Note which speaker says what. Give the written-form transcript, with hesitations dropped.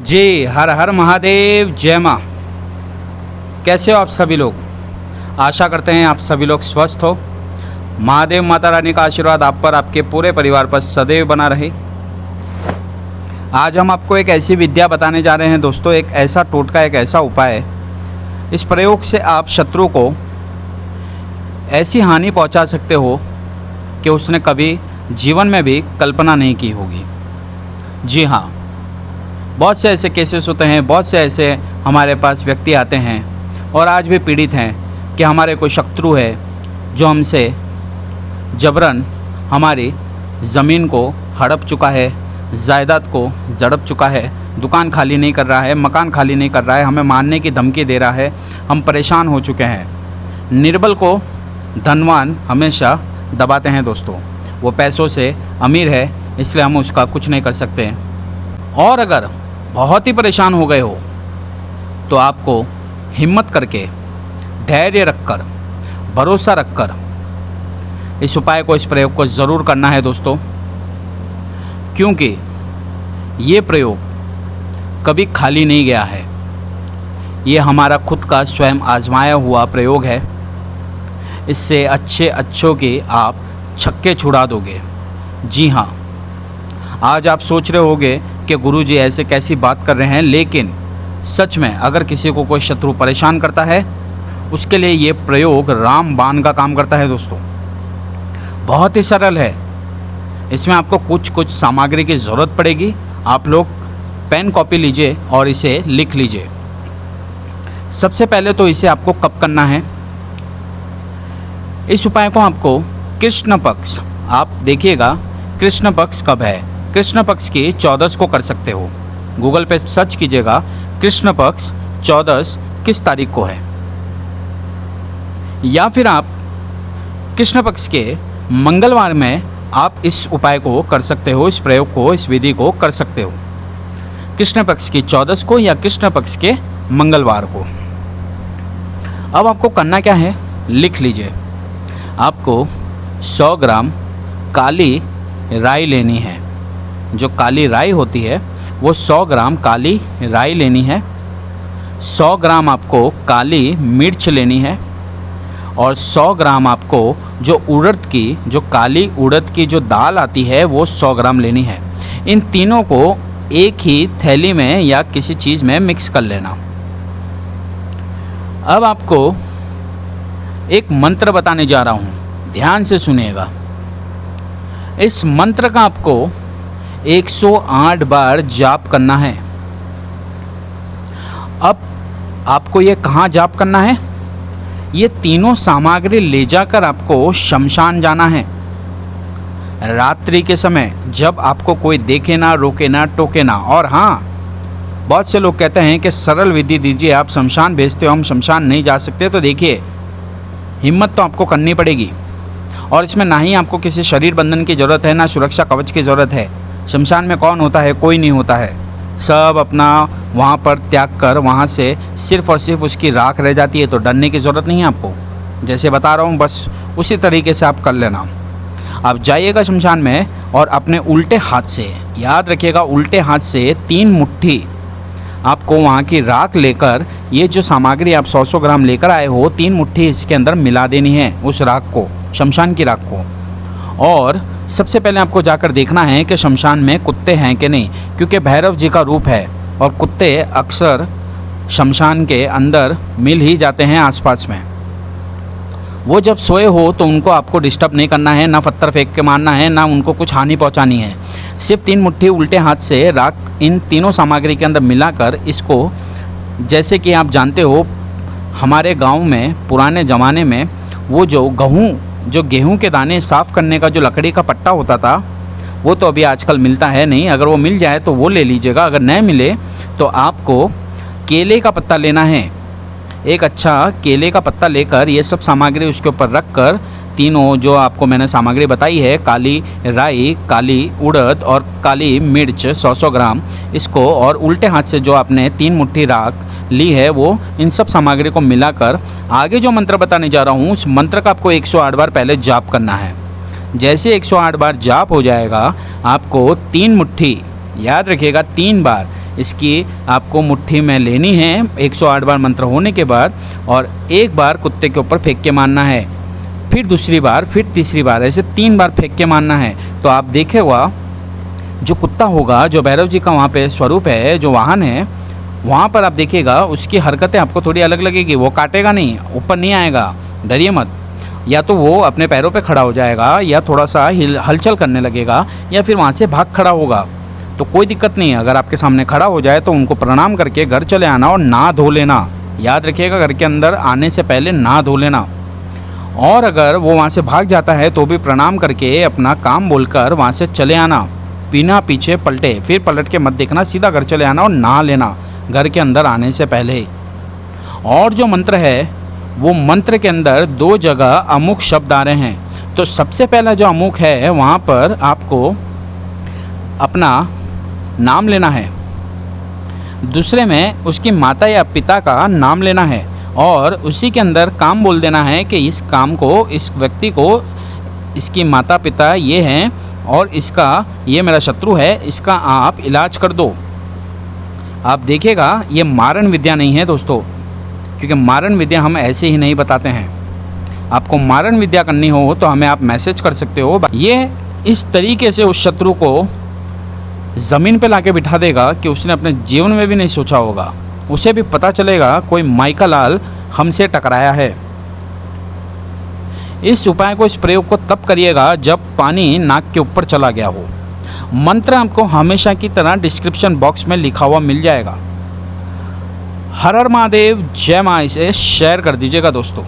Speaker 1: जी हर हर महादेव, जय माँ। कैसे हो आप सभी लोग? आशा करते हैं आप सभी लोग स्वस्थ हो। महादेव माता रानी का आशीर्वाद आप पर, आपके पूरे परिवार पर सदैव बना रहे। आज हम आपको एक ऐसी विद्या बताने जा रहे हैं दोस्तों, एक ऐसा टोटका, एक ऐसा उपाय। इस प्रयोग से आप शत्रु को ऐसी हानि पहुंचा सकते हो कि उसने कभी जीवन में भी कल्पना नहीं की होगी। जी हाँ, बहुत से ऐसे केसेस होते हैं, बहुत से ऐसे हमारे पास व्यक्ति आते हैं और आज भी पीड़ित हैं कि हमारे कोई शत्रु है जो हमसे जबरन हमारी ज़मीन को हड़प चुका है, जायदाद को झड़प चुका है, दुकान खाली नहीं कर रहा है, मकान खाली नहीं कर रहा है, हमें मारने की धमकी दे रहा है। हम परेशान हो चुके हैं। निर्बल को धनवान हमेशा दबाते हैं दोस्तों। वो पैसों से अमीर है, इसलिए हम उसका कुछ नहीं कर सकते। और अगर बहुत ही परेशान हो गए हो तो आपको हिम्मत करके, धैर्य रखकर, भरोसा रखकर इस उपाय को, इस प्रयोग को ज़रूर करना है दोस्तों, क्योंकि ये प्रयोग कभी खाली नहीं गया है। ये हमारा खुद का स्वयं आजमाया हुआ प्रयोग है। इससे अच्छों के आप छक्के छुड़ा दोगे। जी हाँ, आज आप सोच रहे होंगे कि गुरुजी ऐसे कैसी बात कर रहे हैं, लेकिन सच में अगर किसी को कोई शत्रु परेशान करता है, उसके लिए ये प्रयोग रामबाण का काम करता है दोस्तों। बहुत ही सरल है। इसमें आपको कुछ सामग्री की ज़रूरत पड़ेगी। आप लोग पेन कॉपी लीजिए और इसे लिख लीजिए। सबसे पहले तो इसे आपको कब करना है? इस उपाय को आपको कृष्ण पक्ष, आप देखिएगा कृष्ण पक्ष कब है। कृष्ण पक्ष की 14 को कर सकते हो। गूगल पे सर्च कीजिएगा कृष्ण पक्ष 14 किस तारीख को है, या फिर आप कृष्ण पक्ष के मंगलवार में आप इस उपाय को कर सकते हो, इस प्रयोग को, इस विधि को कर सकते हो। कृष्ण पक्ष की 14 को या कृष्ण पक्ष के मंगलवार को। अब आपको करना क्या है, लिख लीजिए। आपको 100 ग्राम काली राई लेनी है। जो काली राई होती है वो 100 ग्राम काली राई लेनी है। 100 ग्राम आपको काली मिर्च लेनी है और 100 ग्राम आपको जो उड़द की, जो काली उड़द की जो दाल आती है, वो 100 ग्राम लेनी है। इन तीनों को एक ही थैली में या किसी चीज़ में मिक्स कर लेना। अब आपको एक मंत्र बताने जा रहा हूँ, ध्यान से सुनिएगा। इस मंत्र का आपको 108 बार जाप करना है। अब आपको ये कहाँ जाप करना है? ये तीनों सामग्री ले जाकर आपको शमशान जाना है। रात्रि के समय, जब आपको कोई देखे ना, रोके ना, टोके ना। और हाँ, बहुत से लोग कहते हैं कि सरल विधि दीजिए, आप शमशान भेजते हो, हम शमशान नहीं जा सकते। तो देखिए, हिम्मत तो आपको करनी पड़ेगी। और इसमें ना ही आपको किसी शरीर बंधन की ज़रूरत है, ना सुरक्षा कवच की ज़रूरत है। शमशान में कौन होता है? कोई नहीं होता है। सब अपना वहाँ पर त्याग कर वहाँ से सिर्फ़ और सिर्फ उसकी राख रह जाती है। तो डरने की ज़रूरत नहीं है आपको। जैसे बता रहा हूँ, बस उसी तरीके से आप कर लेना। आप जाइएगा शमशान में और अपने उल्टे हाथ से, याद रखिएगा, उल्टे हाथ से 3 मुट्ठी आपको वहाँ की राख लेकर, ये जो सामग्री आप 100 ग्राम लेकर आए हो, 3 मुट्ठी इसके अंदर मिला देनी है, उस राख को, शमशान की राख को। और सबसे पहले आपको जाकर देखना है कि शमशान में कुत्ते हैं कि नहीं, क्योंकि भैरव जी का रूप है और कुत्ते अक्सर शमशान के अंदर मिल ही जाते हैं आसपास में। वो जब सोए हो तो उनको आपको डिस्टर्ब नहीं करना है, ना पत्थर फेंक के मारना है, ना उनको कुछ हानि पहुंचानी है। सिर्फ 3 मुट्ठी उल्टे हाथ से राख इन तीनों सामग्री के अंदर मिलाकर, इसको, जैसे कि आप जानते हो, हमारे गांव में पुराने ज़माने में वो जो गेहूं के दाने साफ़ करने का जो लकड़ी का पट्टा होता था, वो तो अभी आजकल मिलता है नहीं। अगर वो मिल जाए तो वो ले लीजिएगा। अगर नहीं मिले तो आपको केले का पत्ता लेना है। एक अच्छा केले का पत्ता लेकर ये सब सामग्री उसके ऊपर रख कर, तीनों जो आपको मैंने सामग्री बताई है, काली राई, काली उड़द और काली मिर्च 100 ग्राम, इसको और उल्टे हाथ से जो आपने 3 मुट्ठी राख ली है, वो इन सब सामग्री को मिलाकर आगे जो मंत्र बताने जा रहा हूँ, उस मंत्र का आपको 108 बार पहले जाप करना है। जैसे 108 बार जाप हो जाएगा, आपको 3 मुट्ठी, याद रखिएगा 3 बार, इसकी आपको मुट्ठी में लेनी है 108 बार मंत्र होने के बाद, और एक बार कुत्ते के ऊपर फेंक के मारना है, फिर दूसरी बार, फिर तीसरी बार, ऐसे 3 बार फेंक के मारना है। तो आप देखेगा जो कुत्ता होगा, जो भैरव जी का वहाँ पे स्वरूप है, जो वाहन है, वहाँ पर आप देखिएगा उसकी हरकतें आपको थोड़ी अलग लगेगी। वो काटेगा नहीं, ऊपर नहीं आएगा, डरिए मत। या तो वो अपने पैरों पे खड़ा हो जाएगा, या थोड़ा सा हलचल करने लगेगा, या फिर वहाँ से भाग खड़ा होगा। तो कोई दिक्कत नहीं है, अगर आपके सामने खड़ा हो जाए तो उनको प्रणाम करके घर चले आना और नहा धो लेना। याद रखिएगा, घर के अंदर आने से पहले नहा धो लेना। और अगर वो वहाँ से भाग जाता है तो भी प्रणाम करके अपना काम बोलकर वहाँ से चले आना, बिना पीछे पलटे। फिर पलट के मत देखना, सीधा घर चले आना और नहा लेना घर के अंदर आने से पहले। और जो मंत्र है, वो मंत्र के अंदर 2 जगह अमुक शब्द आ रहे हैं। तो सबसे पहला जो अमुक है, वहाँ पर आपको अपना नाम लेना है, दूसरे में उसकी माता या पिता का नाम लेना है, और उसी के अंदर काम बोल देना है कि इस काम को, इस व्यक्ति को, इसकी माता पिता ये हैं और इसका, ये मेरा शत्रु है, इसका आप इलाज कर दो। आप देखिएगा, ये मारण विद्या नहीं है दोस्तों, क्योंकि मारण विद्या हम ऐसे ही नहीं बताते हैं। आपको मारण विद्या करनी हो तो हमें आप मैसेज कर सकते हो। ये इस तरीके से उस शत्रु को ज़मीन पे लाके बिठा देगा कि उसने अपने जीवन में भी नहीं सोचा होगा। उसे भी पता चलेगा कोई माइका लाल हमसे टकराया है। इस उपाय को, इस प्रयोग को तब करिएगा जब पानी नाक के ऊपर चला गया हो। मंत्र आपको हमेशा की तरह डिस्क्रिप्शन बॉक्स में लिखा हुआ मिल जाएगा। हर हर महादेव, जय माँ। इसे शेयर कर दीजिएगा दोस्तों।